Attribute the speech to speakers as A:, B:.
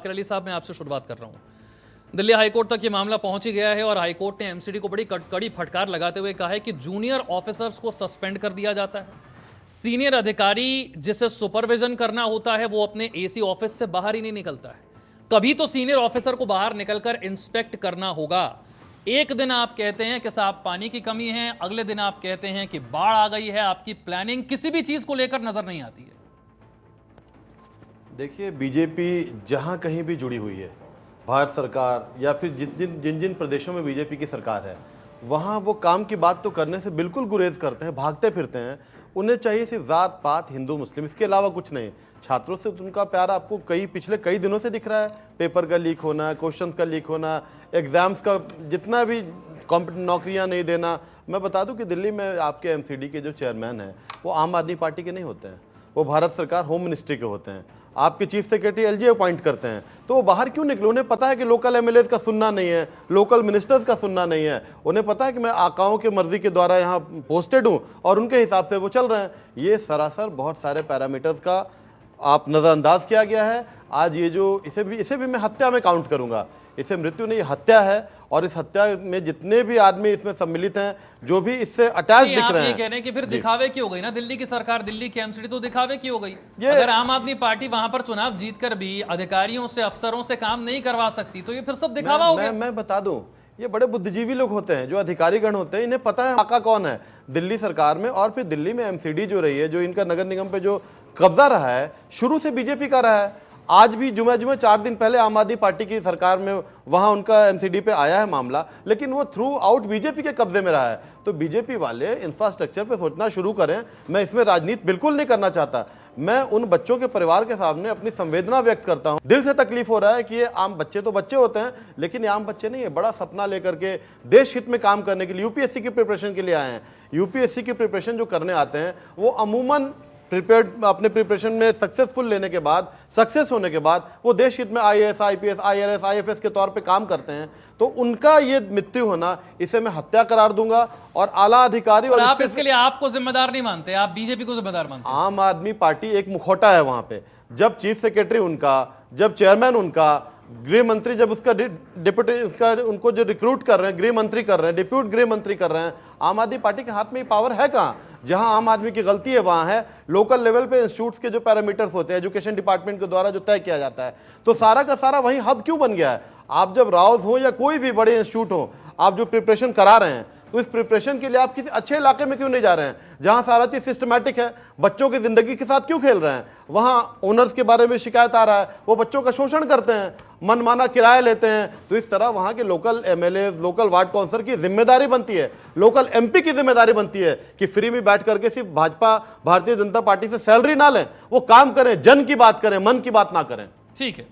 A: जाकिर अली साहब, मैं आपसे शुरुआत कर रहा हूँ। दिल्ली हाईकोर्ट तक ये मामला पहुंच ही गया है और हाईकोर्ट ने एमसीडी को बड़ी कड़ी फटकार लगाते हुए कहा है कि जूनियर ऑफिसर्स को सस्पेंड कर दिया जाता है। सीनियर अधिकारी जिसे सुपरविजन करना होता है वो अपने एसी ऑफिस से बाहर ही नहीं निकलता है। कभी तो सीनियर ऑफिसर को बाहर निकलकर इंस्पेक्ट करना होगा। एक दिन आप कहते हैं कि साहब पानी की कमी है, अगले दिन आप कहते हैं कि बाढ़ आ गई है। आपकी प्लानिंग किसी भी चीज को लेकर नजर नहीं आती है।
B: देखिए, बीजेपी जहां कहीं भी जुड़ी हुई है, भारत सरकार या फिर जिन जिन प्रदेशों में बीजेपी की सरकार है, वहाँ वो काम की बात तो करने से बिल्कुल गुरेज करते हैं, भागते फिरते हैं। उन्हें चाहिए सिर्फ जात पात, हिंदू मुस्लिम, इसके अलावा कुछ नहीं। छात्रों से उनका प्यार आपको पिछले कई दिनों से दिख रहा है। पेपर का लीक होना, क्वेश्चंस का लीक होना, एग्जाम्स का जितना भी नौकरियां नहीं देना। मैं बता दूं कि दिल्ली में आपके एमसीडी के जो चेयरमैन हैं वो आम आदमी पार्टी के नहीं होते हैं, वो भारत सरकार होम मिनिस्ट्री के होते हैं। आपके चीफ सेक्रेटरी एलजी अपॉइंट करते हैं, तो वो बाहर क्यों निकले? उन्हें पता है कि लोकल एमएलएज का सुनना नहीं है, लोकल मिनिस्टर्स का सुनना नहीं है। उन्हें पता है कि मैं आकाओं के मर्जी के द्वारा यहाँ पोस्टेड हूँ और उनके हिसाब से वो चल रहे हैं। ये सरासर बहुत सारे पैरामीटर्स का आप नज़रअंदाज किया गया है। आज ये जो इसे भी मैं हत्या में काउंट करूँगा, इसे मृत्यु नहीं, हत्या है। और इस हत्या में जितने भी आदमी इसमें सम्मिलित हैं, जो भी इससे अटैच दिख रहे हैं,
A: ये कह रहे हैं कि फिर दिखावे की हो गई ना दिल्ली की सरकार, दिल्ली की एमसीडी तो दिखावे की हो गई। अगर आम आदमी पार्टी वहां पर चुनाव जीतकर भी अधिकारियों से, अफसरों से काम नहीं करवा सकती तो ये फिर सब दिखावा हो गया।
B: मैं बता दूं, ये बड़े बुद्धिजीवी लोग होते हैं, जो अधिकारीगण होते हैं, इन्हें पता है आका कौन है दिल्ली सरकार में। और फिर दिल्ली में एमसीडी जो रही है, जो इनका नगर निगम पे जो कब्जा रहा है, शुरू से बीजेपी का रहा है। आज भी जुमे 4 दिन पहले आम आदमी पार्टी की सरकार में वहां उनका एमसीडी पे आया है मामला, लेकिन वो थ्रू आउट बीजेपी के कब्जे में रहा है। तो बीजेपी वाले इंफ्रास्ट्रक्चर पे सोचना शुरू करें। मैं इसमें राजनीति बिल्कुल नहीं करना चाहता। मैं उन बच्चों के परिवार के सामने अपनी संवेदना व्यक्त करता हूं। दिल से तकलीफ हो रहा है कि ये आम बच्चे तो बच्चे होते हैं, लेकिन ये आम बच्चे नहीं है, बड़ा सपना लेकर के देश हित में काम करने के लिए यूपीएससी की प्रिपरेशन के लिए आए हैं। यूपीएससी की प्रिपरेशन जो करने आते हैं, वो अमूमन प्रिपेयर्ड अपने प्रिपरेशन में सक्सेसफुल लेने के बाद, सक्सेस होने के बाद वो देश हित में आईएएस, आईपीएस, आईआरएस, आईएफएस के तौर पे काम करते हैं। तो उनका ये मृत्यु होना, इसे मैं हत्या करार दूंगा। और आला अधिकारी और
A: आप इसके लिए आपको जिम्मेदार नहीं मानते, आप बीजेपी को जिम्मेदार मानते?
B: आम आदमी पार्टी एक मुखौटा है वहां पे। जब चीफ सेक्रेटरी उनका, जब चेयरमैन उनका, गृह मंत्री जब उसका डिप्यूटी उसका उनको जो रिक्रूट कर रहे हैं, गृह मंत्री कर रहे हैं, डिप्यूट गृह मंत्री कर रहे हैं, आम आदमी पार्टी के हाथ में ये पावर है कहाँ? जहां आम आदमी की गलती है वहां है लोकल लेवल पे इंस्टीट्यूट्स के जो पैरामीटर्स होते हैं, एजुकेशन डिपार्टमेंट के द्वारा जो तय किया जाता है। तो सारा का सारा वहीं हब क्यों बन गया है? आप जब राउज हो या कोई भी बड़े इंस्टीट्यूट हो, आप जो प्रिपरेशन करा रहे हैं, तो इस प्रिपरेशन के लिए आप किसी अच्छे इलाके में क्यों नहीं जा रहे हैं, जहां सारा चीज सिस्टमैटिक है? बच्चों की जिंदगी के साथ क्यों खेल रहे हैं? वहां ओनर्स के बारे में शिकायत आ रहा है, वो बच्चों का शोषण करते हैं, मनमाना किराया लेते हैं। तो इस तरह वहां के local MLA, local ward councillor की जिम्मेदारी बनती है, लोकल एमपी की जिम्मेदारी बनती है कि फ्री में बैठ करके सिर्फ भाजपा, भारतीय जनता पार्टी से सैलरी ना लें, वो काम करें, जन की बात करें, मन की बात ना करें।
A: ठीक है।